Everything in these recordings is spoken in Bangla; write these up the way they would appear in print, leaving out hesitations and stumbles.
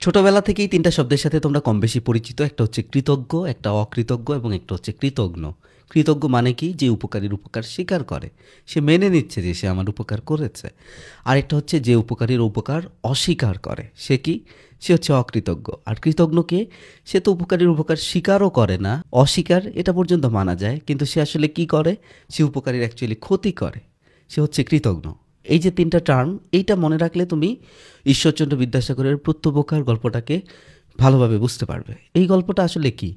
ছোটবেলা থেকেই ৩টা শব্দের সাথে তোমরা কম বেশি পরিচিত। একটা হচ্ছে কৃতজ্ঞ, একটা অকৃতজ্ঞ এবং একটা হচ্ছে কৃতঘ্ন। কৃতজ্ঞ মানে কি? যে উপকারীর উপকার স্বীকার করে। সে মেনে নিচ্ছে যে সে আমার উপকার করেছে। আরেকটা হচ্ছে যে উপকারীর উপকার অস্বীকার করে। সে কি? সে হচ্ছে অকৃতজ্ঞ। আর কৃতঘ্ন কে? সে তো উপকারীর উপকার স্বীকারও করে না। অস্বীকার এটা পর্যন্ত মানা যায়। কিন্তু সে আসলে কি করে? সে উপকারীর অ্যাকচুয়ালি ক্ষতি করে। সে হচ্ছে কৃতঘ্ন। এই যে ৩টা টার্ম, এইটা মনে রাখলে তুমি ঈশ্বরচন্দ্র বিদ্যাসাগরের প্রত্যুপকার গল্পটাকে ভালোভাবে বুঝতে পারবে। এই গল্পটা আসলে কি?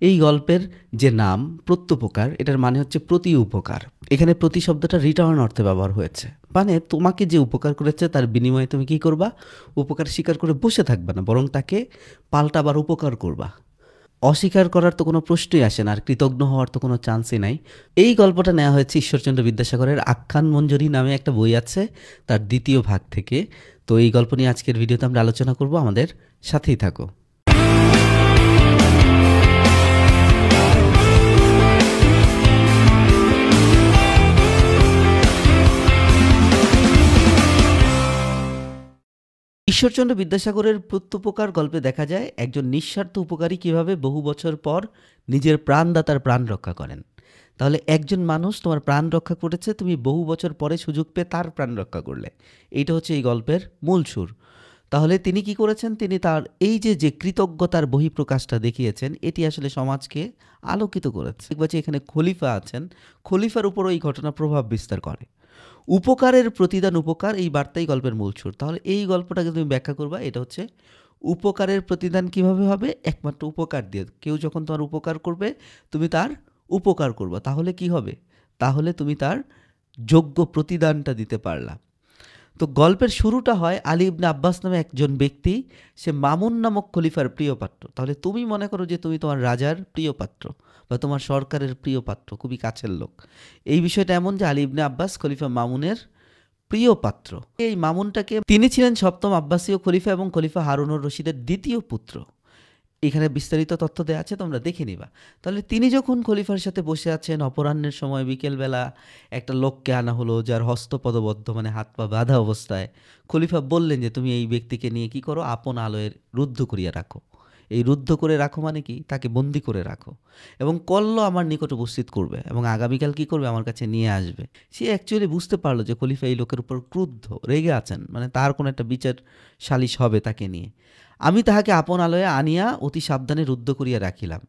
এই গল্পের যে নাম প্রত্যুপকার, এটার মানে হচ্ছে প্রতি উপকার। এখানে প্রতি শব্দটা রিটার্ন অর্থে ব্যবহার হয়েছে। মানে তোমাকে যে উপকার করেছে তার বিনিময়ে তুমি কি করবা? উপকার স্বীকার করে বসে থাকবে না, বরং তাকে পাল্টা আবার উপকার করবা। অস্বীকার করার তো কোনো প্রশ্নই আসে না, আর কৃতজ্ঞ হওয়ার তো কোনো চান্সই নাই। এই গল্পটা নেওয়া হয়েছে ঈশ্বরচন্দ্র বিদ্যাসাগরের আখ্যান মঞ্জরি নামে একটা বই আছে, তার ২য় ভাগ থেকে। তো এই গল্প নিয়ে আজকের ভিডিওতে আমরা আলোচনা করব। আমাদের সাথেই থাকো। ঈশ্বরচন্দ্র বিদ্যাসাগরের প্রত্যুপকার গল্পে দেখা যায় একজন নিঃস্বার্থ উপকারী কিভাবে বহু বছর পর নিজের প্রাণদাতার প্রাণ রক্ষা করেন। তাহলে একজন মানুষ তোমার প্রাণ রক্ষা করেছে, তুমি বহু বছর পরে সুযোগ পেয়ে তার প্রাণ রক্ষা করলে। এইটা হচ্ছে এই গল্পের মূল সুর। তাহলে তিনি কি করেছেন? তিনি তার এই যে কৃতজ্ঞতার বহিঃপ্রকাশটা দেখিয়েছেন, এটি আসলে সমাজকে আলোকিত করেছে। দেখবা যে এখানে খলিফা আছেন, খলিফার উপরও এই ঘটনা প্রভাব বিস্তার করে। উপকারের প্রতিদান উপকার, এই বার্তাই গল্পের মূল সুর। তাহলে এই গল্পটাকে তুমি ব্যাখ্যা করবা, এটা হচ্ছে উপকারের প্রতিদান কিভাবে হবে? একমাত্র উপকার দিয়ে। কেউ যখন তোমার উপকার করবে, তুমি তার উপকার করবা। তাহলে কি হবে? তাহলে তুমি তার যোগ্য প্রতিদানটা দিতে পারলা। তো গল্পের শুরুটা হয় আলী ইবনে আব্বাস নামে একজন ব্যক্তি, সে মামুন নামক খলিফার প্রিয় পাত্র। তাহলে তুমি মনে করো যে তুমি তোমার রাজার প্রিয় পাত্র বা তোমার সরকারের প্রিয় পাত্র, খুবই কাছের লোক। এই বিষয়টা এমন যে আলী ইবনে আব্বাস খলিফা মামুনের প্রিয় পাত্র। এই মামুনটাকে, তিনি ছিলেন ৭ম আব্বাসীয় খলিফা এবং খলিফা হারুনুর রশিদের ২য় পুত্র। এখানে বিস্তারিত তথ্য দেওয়া আছে, তোমরা দেখে নিবা। তাহলে তিনি যখন খলিফার সাথে বসে আছেন, অপরাহ্নের সময় বিকেলবেলা একটা লোককে আনা হলো যার হস্তপদবদ্ধ, মানে হাত পা বাঁধা অবস্থায়। খলিফা বললেন যে তুমি এই ব্যক্তিকে নিয়ে কি করো? আপন আলয়ের রুদ্ধ করিয়া রাখো। এই রুদ্ধ করে রাখো মানে কি? তাকে বন্দি করে রাখো এবং কল্ল আমার নিকট উপস্থিত করবে এবং আগামীকাল কি করবে? আমার কাছে নিয়ে আসবে। সে অ্যাকচুয়ালি বুঝতে পারলো যে খলিফা এই লোকের উপর ক্রুদ্ধ, রেগে আছেন, মানে তার কোনো একটা বিচার সালিশ হবে তাকে নিয়ে। আমি তাহাকে আপন আলয়ে আনিয়া অতি সাবধানে রুদ্ধ করিয়া রাখিলাম।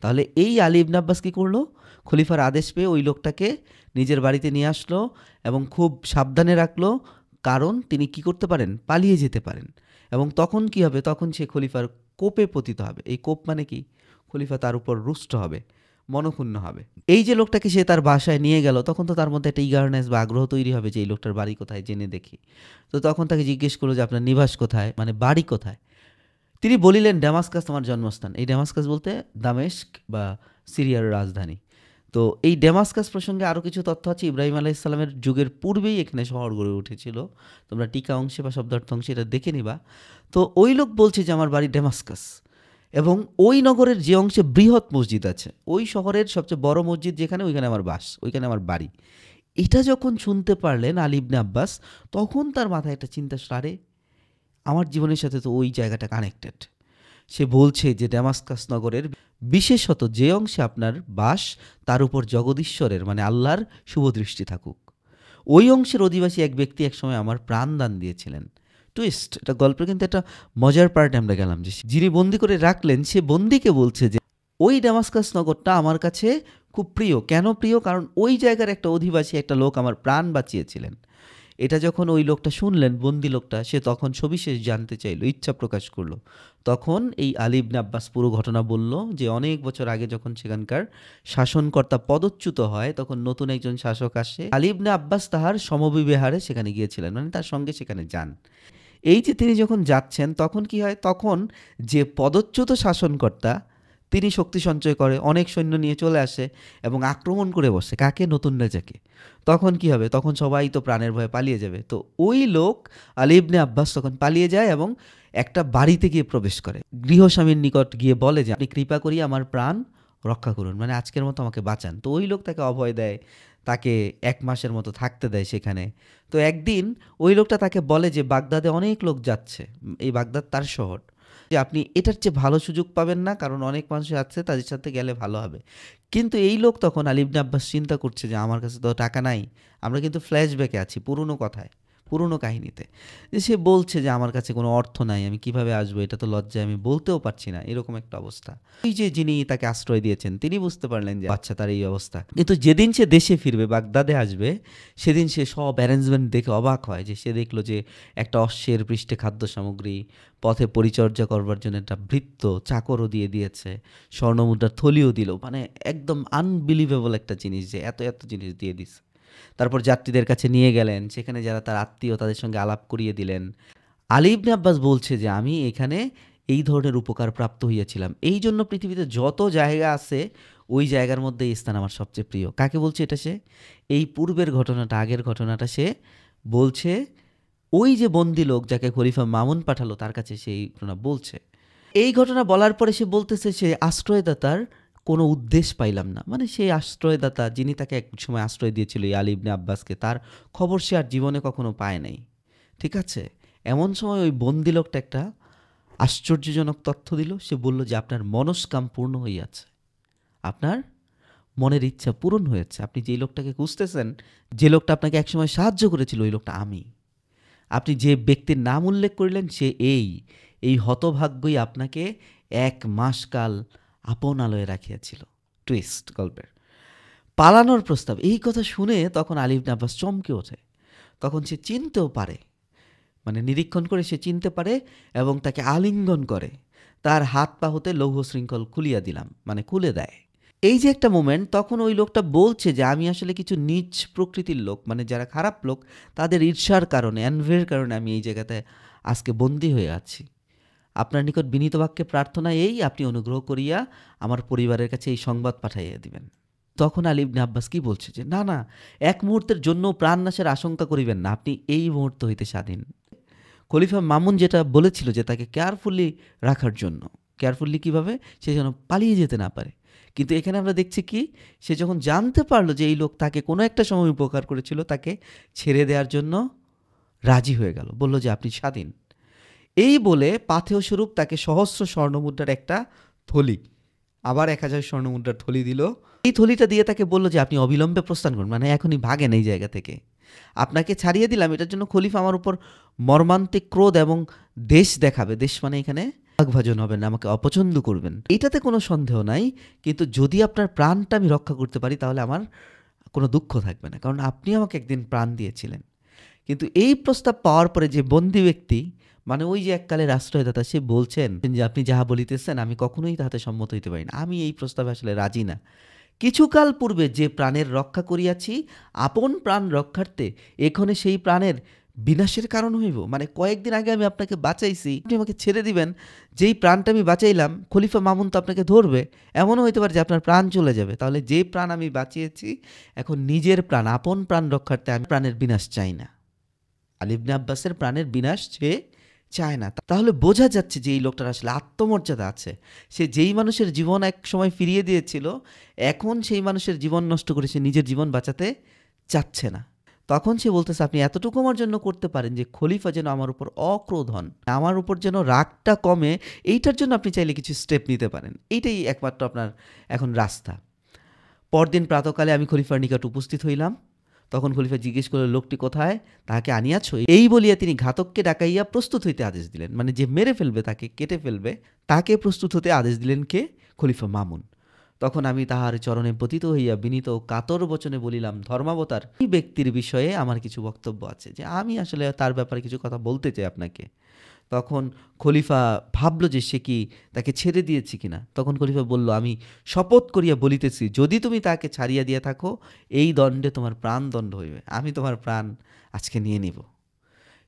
তাহলে এই আলী ইবনে আব্বাস কী করলো? খলিফার আদেশ পেয়ে ওই লোকটাকে নিজের বাড়িতে নিয়ে আসলো এবং খুব সাবধানে রাখলো, কারণ তিনি কি করতে পারেন? পালিয়ে যেতে পারেন। এবং তখন কি হবে? তখন সে খলিফার কোপে পতিত হবে। এই কোপ মানে কি? খলিফা তার উপর রুষ্ট হবে, মনক্ষুণ্ণ হবে। এই যে লোকটাকে সে তার বাসায় নিয়ে গেল, তখন তো তার মধ্যে একটা ইগারনেস বা আগ্রহ তৈরি হবে যে এই লোকটার বাড়ি কোথায়, জেনে দেখি। তো তখন তাকে জিজ্ঞেস করলো যে আপনার নিবাস কোথায়, মানে বাড়ি কোথায়? তিনি বলিলেন ড্যামাস্কাস আমার জন্মস্থান। এই ড্যামাস্কাস বলতে দামেস্ক বা সিরিয়ার রাজধানী। তো এই ড্যামাস্কাস প্রসঙ্গে আরও কিছু তথ্য আছে। ইব্রাহিম আলাইহিস সালামের যুগের পূর্বেই এখানে শহর গড়ে উঠেছিল। তোমরা টিকা অংশে বা শব্দার্থ অংশে এটা দেখে নিবা। তো ওই লোক বলছে যে আমার বাড়ি ড্যামাস্কাস, এবং ওই নগরের যে অংশে বৃহৎ মসজিদ আছে, ওই শহরের সবচেয়ে বড় মসজিদ যেখানে, ওইখানে আমার বাস, ওইখানে আমার বাড়ি। এটা যখন শুনতে পারলেন আলী ইবনে আব্বাস, তখন তার মাথায় একটা চিন্তা, আরে আমার জীবনের সাথে তো ওই জায়গাটা কানেক্টেড। সে বলছে যে ড্যামাস্কাস নগরের বিশেষত যে অংশে আপনার বাস, তার উপর জগদীশ্বরের মানে আল্লাহর শুভদৃষ্টি থাকুক। ওই অংশের অধিবাসী এক ব্যক্তি একসময় আমার প্রাণ দান দিয়েছিলেন। টুইস্ট, এটা গল্পের কিন্তু একটা মজার পার্টে আমরা গেলাম, যে যিনি বন্দি করে রাখলেন সে বন্দিকে বলছে যে ওই ড্যামাস্কাস নগরটা আমার কাছে খুব প্রিয়। কেন প্রিয়? কারণ ওই জায়গার একটা অধিবাসী, একটা লোক আমার প্রাণ বাঁচিয়েছিলেন। এটা যখন ওই লোকটা শুনলেন, বন্দি লোকটা, সে তখন সবিশেষ জানতে চাইল, ইচ্ছা প্রকাশ করলো। তখন এই আলী ইবনে আব্বাস পুরো ঘটনা বলল যে অনেক বছর আগে যখন সেখানকার শাসনকর্তা পদচ্যুত হয়, তখন নতুন একজন শাসক আসে। আলী ইবনে আব্বাস তাহার সমবিহারে সেখানে গিয়েছিলেন, মানে তার সঙ্গে সেখানে যান। এই যে তিনি যখন যাচ্ছেন, তখন কি হয়? তখন যে পদচ্যুত শাসনকর্তা, তিনি শক্তি সঞ্চয় করে অনেক সৈন্য নিয়ে চলে আসে এবং আক্রমণ করে বসে কাকে? নতুন রাজাকে। তখন কি হবে? তখন সবাই তো প্রাণের ভয়ে পালিয়ে যাবে। তো ওই লোক আলী ইবনে আব্বাস তখন পালিয়ে যায় এবং একটা বাড়িতে গিয়ে প্রবেশ করে, গৃহস্বামীর নিকট গিয়ে বলে যে আপনি কৃপা করি আমার প্রাণ রক্ষা করুন, মানে আজকের মতো আমাকে বাঁচান। তো ওই লোক তাকে অভয় দেয়, তাকে ১ মাসের মতো থাকতে দেয় সেখানে। তো একদিন ওই লোকটা তাকে বলে যে বাগদাদে অনেক লোক যাচ্ছে। এই বাগদাদ তার শহর। যে আপনি এটার চেয়ে ভালো সুযোগ পাবেন না, কারণ অনেক মানুষ আছে তাদের সাথে গেলে ভালো হবে। কিন্তু এই লোক তখন আলী ইবনে আব্বাস চিন্তা করছে যে আমার কাছে তো টাকা নাই। আমরা কিন্তু ফ্ল্যাশব্যাকে আছি, পুরনো কথায়, পুরনো কাহিনীতে। যে সে বলছে যে আমার কাছে কোনো অর্থ নাই, আমি কিভাবে আসবো, এটা তো লজ্জায় আমি বলতেও পারছি না, এরকম একটা অবস্থা। ওই যে যিনি তাকে আশ্রয় দিয়েছেন তিনি বুঝতে পারলেন যে আচ্ছা তার এই অবস্থা। কিন্তু যেদিন সে দেশে ফিরবে, বাগদাদে আসবে, সেদিন সে সব অ্যারেঞ্জমেন্ট দেখে অবাক হয়। যে সে দেখলো যে একটা অশ্বের পৃষ্ঠে খাদ্য সামগ্রী, পথে পরিচর্যা করবার জন্য একটা ভৃত্য চাকরও দিয়ে দিয়েছে, স্বর্ণমুদ্রার থলিও দিল। মানে একদম আনবিলিভেবল একটা জিনিস যে এত এত জিনিস দিয়ে দিছে। তারপর যাত্রীদের কাছে নিয়ে গেলেন, সেখানে যারা তার আত্মীয় তাদের সঙ্গে আলাপ করিয়ে দিলেন। আলী ইবনে আব্বাস বলছে যে আমি এখানে এই ধরনের উপকার প্রাপ্ত হইয়াছিলাম, এই জন্য পৃথিবীতে যত জায়গা আছে ওই জায়গার মধ্যে এই স্থান আমার সবচেয়ে প্রিয়। কাকে বলছে এটা সে? এই পূর্বের ঘটনাটা, আগের ঘটনাটা সে বলছে ওই যে বন্দি লোক যাকে খলিফা মামুন পাঠালো তার কাছে সেই ঘটনা বলছে। এই ঘটনা বলার পরে সে বলতেছে সে আশ্রয়দাতার কোনো উদ্দেশ্য পাইলাম না। মানে সেই আশ্রয়দাতা যিনি তাকে এক সময় আশ্রয় দিয়েছিল এই আলী ইবনে আব্বাসকে, তার খবর সে আর জীবনে কখনো পায় নাই। ঠিক আছে, এমন সময় ওই বন্দি লোকটা একটা আশ্চর্যজনক তথ্য দিল। সে বলল যে আপনার মনস্কাম পূর্ণ হইয়াছে, আপনার মনের ইচ্ছা পূরণ হয়েছে। আপনি যেই লোকটাকে খুঁজতেছেন, যে লোকটা আপনাকে একসময় সাহায্য করেছিল, ওই লোকটা আমি। আপনি যে ব্যক্তির নাম উল্লেখ করলেন সে এই হতভাগ্যই আপনাকে ১ মাস কাল আপন আলোয় রাখিয়াছিল। টুইস্ট গল্পের পালানোর প্রস্তাব। এই কথা শুনে তখন আলী ইবনে আব্বাস চমকে ওঠে। তখন সে চিনতেও পারে, মানে নিরীক্ষণ করে সে চিনতে পারে এবং তাকে আলিঙ্গন করে। তার হাত পা হতে লৌহ শৃঙ্খল খুলিয়া দিলাম, মানে খুলে দেয়। এই যে একটা মোমেন্ট, তখন ওই লোকটা বলছে যে আমি আসলে কিছু নীচ প্রকৃতির লোক, মানে যারা খারাপ লোক, তাদের ঈর্ষার কারণে, অ্যানভের কারণে আমি এই জায়গাতে আজকে বন্দী হয়ে আছি। আপনার নিকট বিনীত বাক্যে প্রার্থনা এই, আপনি অনুগ্রহ করিয়া আমার পরিবারের কাছে এই সংবাদ পাঠাইয়া দিবেন। তখন আলী ইবনে আব্বাস কি বলছে যে না না, এক মুহূর্তের জন্য প্রাণনাশের আশঙ্কা করিবেন না, আপনি এই মুহূর্ত হইতে স্বাধীন। খলিফা মামুন যেটা বলেছিল যে তাকে কেয়ারফুলি রাখার জন্য, কেয়ারফুলি কিভাবে, সে যেন পালিয়ে যেতে না পারে। কিন্তু এখানে আমরা দেখছি কি, সে যখন জানতে পারলো যে এই লোক তাকে কোনো একটা সময় উপকার করেছিল, তাকে ছেড়ে দেওয়ার জন্য রাজি হয়ে গেল, বলল যে আপনি স্বাধীন। এই বলে পাথেয় স্বরূপ তাকে সহস্র স্বর্ণমুদ্রার একটা থলি, আবার ১,০০০ স্বর্ণমুদ্রার থলি দিল। এই থলিটা দিয়ে তাকে বলল যে আপনি অবিলম্বে প্রস্থান করুন, মানে এখনই ভাগেন এই জায়গা থেকে। আপনাকে ছাড়িয়ে দিলাম, এটার জন্য খলিফা আমার উপর মর্মান্তিক ক্রোধ এবং দেশ দেখাবে। দেশ মানে এখানে ভাগভাজন হবেন, আমাকে অপছন্দ করবেন, এটাতে কোনো সন্দেহ নাই। কিন্তু যদি আপনার প্রাণটা আমি রক্ষা করতে পারি তাহলে আমার কোনো দুঃখ থাকবে না, কারণ আপনি আমাকে একদিন প্রাণ দিয়েছিলেন। কিন্তু এই প্রস্তাব পাওয়ার পরে যে বন্দী ব্যক্তি, মানে ওই যে এককালের আশ্রয়দাতা, সে বলছেন যে আপনি যাহা বলিতেছেন আমি কখনোই তাহাতে সম্মত হইতে পারি না, আমি এই প্রস্তাবে আসলে রাজি না। কিছুকাল পূর্বে যে প্রাণের রক্ষা করিয়াছি, আপন প্রাণ রক্ষার্থে এখনে সেই প্রাণের বিনাশের কারণ হইব। মানে কয়েকদিন আগে আমি আপনাকে বাঁচাইছি, আপনি আমাকে ছেড়ে দিবেন, যেই প্রাণটা আমি বাঁচাইলাম খলিফা মামুন তো আপনাকে ধরবে, এমনও হইতে পারে যে আপনার প্রাণ চলে যাবে। তাহলে যে প্রাণ আমি বাঁচিয়েছি, এখন নিজের প্রাণ, আপন প্রাণ রক্ষার্থে আমি প্রাণের বিনাশ চাই না। আলী ইবনে আব্বাসের প্রাণের বিনাশ সে চায় না। তাহলে বোঝা যাচ্ছে যে এই লোকটার আসলে আত্মমর্যাদা আছে। সে যেই মানুষের জীবন এক সময় ফিরিয়ে দিয়েছিল, এখন সেই মানুষের জীবন নষ্ট করে সে নিজের জীবন বাঁচাতে চাচ্ছে না। তখন সে বলতেছে আপনি এতটুকু আমার জন্য করতে পারেন যে খলিফা যেন আমার উপর অক্রোধ হন, আমার উপর যেন রাগটা কমে, এইটার জন্য আপনি চাইলে কিছু স্টেপ নিতে পারেন। এইটাই একমাত্র আপনার এখন রাস্তা। পরদিন প্রাতকালে আমি খলিফার নিকট উপস্থিত হইলাম। তখন খলিফা জিজ্ঞেস করল লোকটি কোথায়, তাহাকে আনিয়াছ? এই বলিয়া তিনি ঘাতককে ডাকাইয়া প্রস্তুত হইতে আদেশ দিলেন। মানে যে মেরে ফেলবে, তাকে কেটে ফেলবে, তাকে প্রস্তুত হতে আদেশ দিলেন কে? খলিফা মামুন। তখন আমি তাহার চরণে পতিত হইয়া বিনীত ও কাতর বচনে বলিলাম, ধর্মাবতার, এই ব্যক্তির বিষয়ে আমার কিছু বক্তব্য আছে, যে আমি আসলে তার ব্যাপারে কিছু কথা বলতে চাই আপনাকে। তখন খলিফা ভাবল যে সে কি তাকে ছেড়ে দিয়েছি কিনা। তখন খলিফা বলল, আমি শপথ করিয়া বলিতেছি, যদি তুমি তাকে ছাড়িয়া দিয়া থাকো, এই দণ্ডে তোমার প্রাণ দণ্ড হইবে, আমি তোমার প্রাণ আজকে নিয়ে নিব।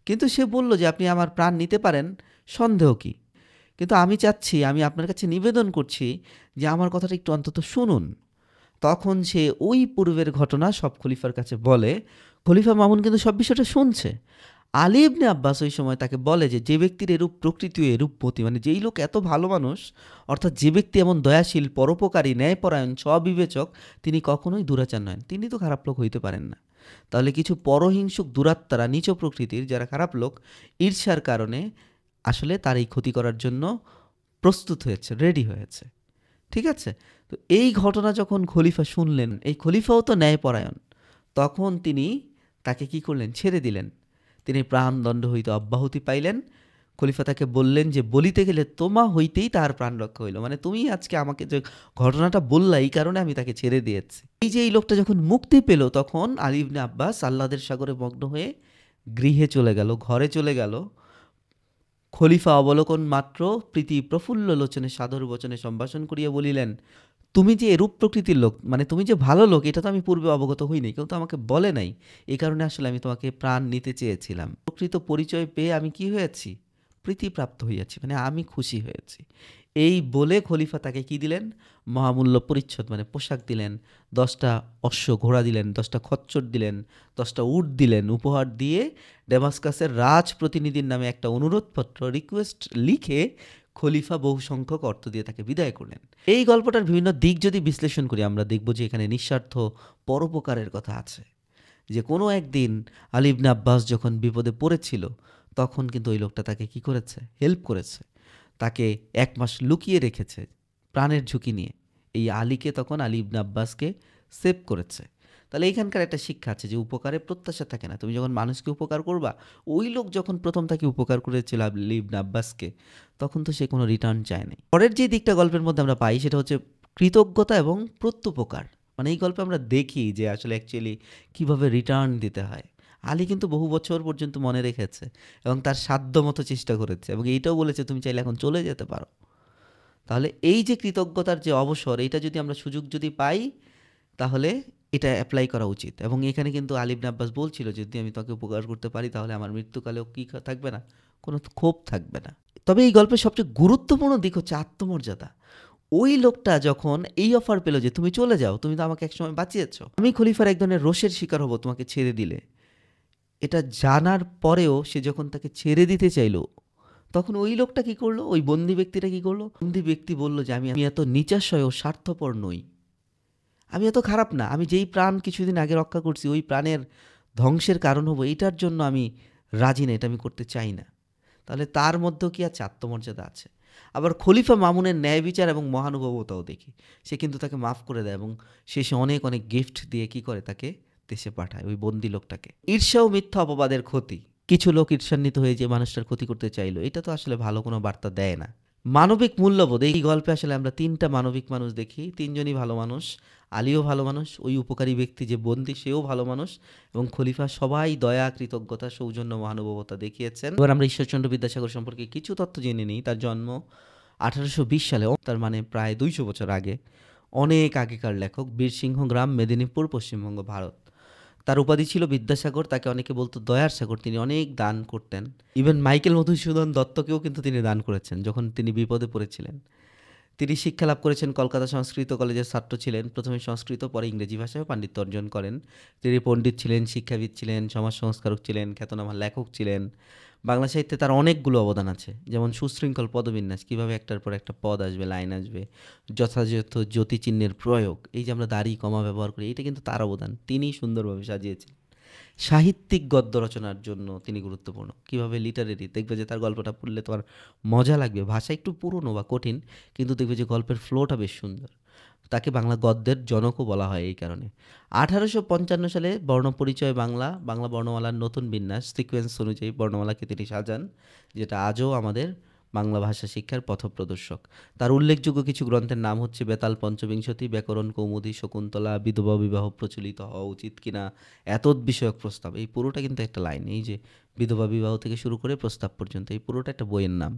কিন্তু সে বলল যে আপনি আমার প্রাণ নিতে পারেন, সন্দেহ কি, কিন্তু আমি চাচ্ছি, আমি আপনার কাছে নিবেদন করছি যে আমার কথাটা একটু অন্তত শুনুন। তখন সে ওই পূর্বের ঘটনা সব খলিফার কাছে বলে। খলিফা মামুন কিন্তু সব বিষয়টা শুনছে। আলী ইবনে আব্বাস ওই সময় তাকে বলে যে, যে ব্যক্তির এরূপ প্রকৃতি ও এরূপ মতি, মানে যেই লোক এত ভালো মানুষ, অর্থাৎ যে ব্যক্তি এমন দয়াশীল, পরোপকারী, ন্যায়পরায়ণ, স্ববিবেচক, তিনি কখনোই দুরাচার নয়, তিনি তো খারাপ লোক হইতে পারেন না। তাহলে কিছু পরহিংসুক দুরাত্মারা, নিচ প্রকৃতির যারা খারাপ লোক, ঈর্ষার কারণে আসলে তার এই ক্ষতি করার জন্য প্রস্তুত হয়েছে, রেডি হয়েছে। ঠিক আছে? তো এই ঘটনা যখন খলিফা শুনলেন, এই খলিফাও তো ন্যায়পরায়ণ, তখন তিনি তাকে কি করলেন? ছেড়ে দিলেন। তিনি প্রাণদণ্ড হইতে অব্যাহতি পাইলেন। খলিফা তাকে বললেন যে, বলিতে গেলে তোমা হইতেই তাহার প্রাণ রক্ষা হইল, মানে তুমি আজকে আমাকে যে ঘটনাটা বললা, এই কারণে আমি তাকে ছেড়ে দিয়েছি। এই যে এই লোকটা যখন মুক্তি পেল, তখন আলী ইবনে আব্বাস আহ্লাদের সাগরে মগ্ন হয়ে গৃহে চলে গেল, ঘরে চলে গেল। খলিফা অবলোকন মাত্র প্রীতি প্রফুল্ল লোচনে সাদর বচনে সম্ভাষণ করিয়া বলিলেন, তুমি যে এরূপ প্রকৃতির লোক, মানে তুমি যে ভালো লোক, এটা তো আমি পূর্বে অবগত হইনি, কেউ তো আমাকে বলে নাই। এই কারণে আসলে আমি তোমাকে প্রাণ নিতে চেয়েছিলাম। প্রকৃত পরিচয় পেয়ে আমি কি হয়েছি? প্রীতিপ্রাপ্ত হইয়াছি, মানে আমি খুশি হয়েছি। এই বলে খলিফা তাকে কি দিলেন? মহামূল্য পরিচ্ছদ, মানে পোশাক দিলেন, 10টা অশ্ব ঘোড়া দিলেন, 10টা খচ্চর দিলেন, 10টা উট দিলেন। উপহার দিয়ে ডেমাস্কাসের রাজ প্রতিনিধির নামে একটা অনুরোধপত্র, রিকোয়েস্ট লিখে খলিফা বহু সংখ্যক অর্থ দিয়ে তাকে বিদায় করলেন। এই গল্পটার বিভিন্ন দিক যদি বিশ্লেষণ করি, আমরা দেখব যে এখানে নিঃস্বার্থ পরোপকারের কথা আছে। যে কোনো একদিন আলী ইবনে আব্বাস যখন বিপদে পড়েছিল, তখন কিন্তু ওই লোকটা তাকে কি করেছে? হেল্প করেছে। তাকে 1 মাস লুকিয়ে রেখেছে প্রাণের ঝুঁকি নিয়ে। এই আলীকে তখন আলী ইবনে আব্বাসকে সেভ করেছে। তাহলে এইখানকার একটা শিক্ষা আছে যে উপকারে প্রত্যাশা থাকে না। তুমি যখন মানুষকে উপকার করবা, ওই লোক যখন প্রথম তাকে উপকার করেছিল আলী ইবনে আব্বাসকে, তখন তো সে কোনো রিটার্ন চায় নাই। পরের যে দিকটা গল্পের মধ্যে আমরা পাই, সেটা হচ্ছে কৃতজ্ঞতা এবং প্রত্যুপকার। মানে এই গল্পে আমরা দেখি যে আসলে অ্যাকচুয়ালি কীভাবে রিটার্ন দিতে হয়। আলী কিন্তু বহু বছর পর্যন্ত মনে রেখেছে এবং তার সাধ্য মতো চেষ্টা করেছে, এবং এইটাও বলেছে তুমি চাইলে এখন চলে যেতে পারো। তাহলে এই যে কৃতজ্ঞতার যে অবসর, এটা যদি আমরা সুযোগ যদি পাই, তাহলে এটা অ্যাপ্লাই করা উচিত। এবং এখানে কিন্তু আলী ইবনে আব্বাস বলছিল, যদি আমি তোকে উপকার করতে পারি, তাহলে আমার মৃত্যুকালেও কী থাকবে না? কোনো ক্ষোভ থাকবে না। তবে এই গল্পের সবচেয়ে গুরুত্বপূর্ণ দিক হচ্ছে আত্মমর্যাদা। ওই লোকটা যখন এই অফার পেল যে তুমি চলে যাও, তুমি তো আমাকে একসময় বাঁচিয়েছ, আমি খলিফার এক ধরনের রোষের শিকার হব তোমাকে ছেড়ে দিলে, এটা জানার পরেও সে যখন তাকে ছেড়ে দিতে চাইলো, তখন ওই লোকটা কি করলো? ওই বন্দি ব্যক্তিটা কি করলো? বন্দি ব্যক্তি বলল যে, আমি এত নিচাশয় ও স্বার্থপর নই, আমি এত খারাপ না, আমি যেই প্রাণ কিছুদিন আগে রক্ষা করছি, ওই প্রাণের ধ্বংসের কারণ হবো, এটার জন্য আমি রাজি না, এটা আমি করতে চাই না। তাহলে তার মধ্যেও কি আছে? আত্মমর্যাদা আছে। আবার খলিফা মামুনের ন্যায় বিচার এবং মহানুভবতাও দেখি। সে কিন্তু তাকে মাফ করে দেয় এবং শেষে অনেক অনেক গিফট দিয়ে কি করে? তাকে দেশে পাঠায়, ওই বন্দি লোকটাকে। ঈর্ষা ও মিথ্যা অপবাদের ক্ষতি। কিছু লোক ঈর্ষান্বিত হয়ে যে মানুষটার ক্ষতি করতে চাইলো, এটা তো আসলে ভালো কোনো বার্তা দেয় না। মানবিক মূল্যবোধ, এই গল্পে আসলে আমরা 3টা মানবিক মানুষ দেখি, 3জনই ভালো মানুষ। আলীও ভালো মানুষ, ওই উপকারী ব্যক্তি যে বন্দী সেও ভালো মানুষ, এবং খলিফা, সবাই দয়া, কৃতজ্ঞতা, সৌজন্য, মহানুভবতা দেখিয়েছেন। এবার আমরা ঈশ্বরচন্দ্র বিদ্যাসাগর সম্পর্কে কিছু তথ্য জেনে নিই। তার জন্ম 1820 সালে, তার মানে প্রায় 200 বছর আগে। অনেক আগেকার লেখক। বীরসিংহ গ্রাম, মেদিনীপুর, পশ্চিমবঙ্গ, ভারত। তার উপাধি ছিল বিদ্যাসাগর। তাকে অনেকে বলতো দয়ার সাগর। তিনি অনেক দান করতেন। ইভেন মাইকেল মধুসূদন দত্তকেও কিন্তু তিনি দান করেছেন যখন তিনি বিপদে পড়েছিলেন। তিনি শিক্ষা লাভ করেছেন, কলকাতা সংস্কৃত কলেজের ছাত্র ছিলেন। প্রথমে সংস্কৃত, পরে ইংরেজি ভাষায় পাণ্ডিত্য অর্জন করেন। তিনি পণ্ডিত ছিলেন, শিক্ষাবিদ ছিলেন, সমাজ সংস্কারক ছিলেন, খ্যাতনামা লেখক ছিলেন। বাংলা সাহিত্যে তার অনেকগুলো অবদান আছে, যেমন সুশৃঙ্খল পদবিন্যাস, কীভাবে একটার পর একটা পদ আসবে, লাইন আসবে, যথাযথ জ্যোতিচিহ্নের প্রয়োগ, এই যে আমরা দাড়ি কমা ব্যবহার করি, এটা কিন্তু তার অবদান। তিনিই সুন্দরভাবে সাজিয়েছেন। সাহিত্যিক গদ্য রচনার জন্য তিনি গুরুত্বপূর্ণ। কীভাবে? লিটারেরি, দেখবে যে তার গল্পটা পড়লে তোমার মজা লাগবে। ভাষা একটু পুরনো বা কঠিন, কিন্তু দেখবে যে গল্পের ফ্লোটা বেশ সুন্দর। তাকে বাংলা গদ্যের জনকও বলা হয় এই কারণে। 1855 সালে বর্ণপরিচয় বাংলা, বাংলা বর্ণমালার নতুন বিন্যাস, সিকোয়েন্স অনুযায়ী বর্ণমালাকে তিনি সাজান, যেটা আজও আমাদের বাংলা ভাষা শিক্ষার পথপ্রদর্শক। তার উল্লেখযোগ্য কিছু গ্রন্থের নাম হচ্ছে বেতাল পঞ্চবিংশতি, ব্যাকরণ কৌমুদী, শকুন্তলা, বিধবা বিবাহ প্রচলিত হওয়া উচিত কিনা, এতদ বিষয়ক প্রস্তাব। এই পুরোটা কিন্তু একটা লাইন। এই যে বিধবা বিবাহ থেকে শুরু করে প্রস্তাব পর্যন্ত, এই পুরোটা একটা বইয়ের নাম।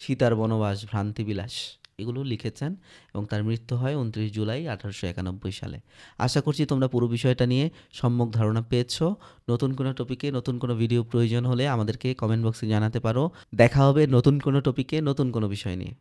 সীতার বনবাস, ভ্রান্তিবিলাস, এগুলো লিখেছেন, এবং তার মৃত্যু হয় 29 জুলাই 1891 সালে। আশা করছি তোমরা পুরো বিষয়টা নিয়ে সম্যক ধারণা পেয়েছো। নতুন কোনো টপিকে নতুন কোনো ভিডিও প্রয়োজন হলে আমাদেরকে কমেন্ট বক্সে জানাতে পারো। দেখা হবে নতুন কোনো টপিকে নতুন কোনো বিষয় নিয়ে।